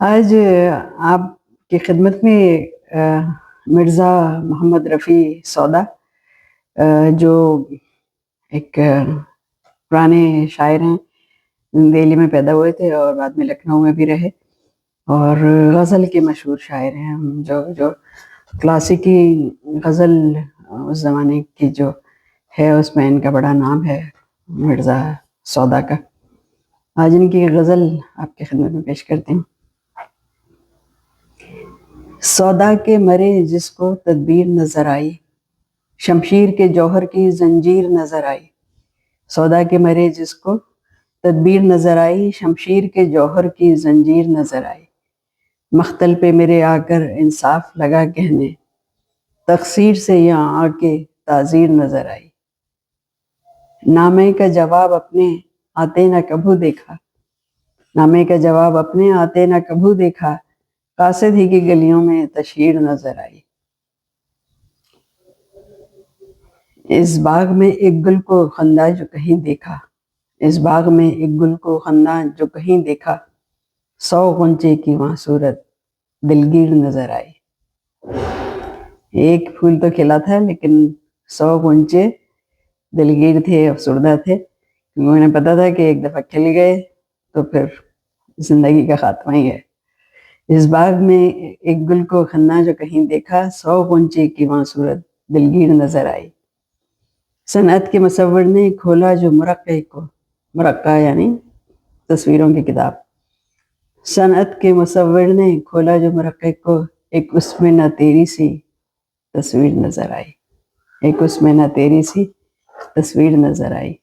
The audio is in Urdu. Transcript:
آج آپ کی خدمت میں مرزا محمد رفیع سودا جو ایک پرانے شاعر ہیں، دہلی میں پیدا ہوئے تھے اور بعد میں لکھنؤ میں بھی رہے، اور غزل کے مشہور شاعر ہیں، جو کلاسیکی غزل اس زمانے کی جو ہے اس میں ان کا بڑا نام ہے، مرزا سودا کا۔ آج ان کی غزل آپ کی خدمت میں پیش کرتے ہیں۔ سودا کے مرے جس کو تدبیر نظر آئی، شمشیر کے جوہر کی زنجیر نظر آئی۔ سودا کے مرے جس کو تدبیر نظر آئی، شمشیر کے جوہر کی زنجیر نظر آئی۔ مختل پہ میرے آ کر انصاف لگا کہنے، تقصیر سے یہاں آ کے تعزیر نظر آئی۔ نامے کا جواب اپنے آتے نہ کبھو دیکھا، نامے کا جواب اپنے آتے نہ کبھو دیکھا، قاصد ہی کی گلیوں میں تشہیر نظر آئی۔ اس باغ میں ایک گل کو خندہ جو کہیں دیکھا، اس باغ میں ایک گل کو خندہ جو کہیں دیکھا، 100 غنچے کی وہاں صورت دلگیر نظر آئی۔ ایک پھول تو کھلا تھا لیکن 100 غنچے دلگیر تھے، افسردہ تھے، کیونکہ انہیں پتا تھا کہ ایک دفعہ کھل گئے تو پھر زندگی کا خاتمہ ہی ہے۔ اس باغ میں ایک گل کو خندہ جو کہیں دیکھا، 100 غنچے کی وہاں صورت دلگیر نظر آئی۔ صنعت کے مصور نے کھولا جو مرقع کو، مرقع یعنی تصویروں کی کتاب، صنعت کے مصور نے کھولا جو مرقع کو، ایک اس میں نہ تیری سی تصویر نظر آئی، ایک اس میں نہ تیری سی تصویر نظر آئی۔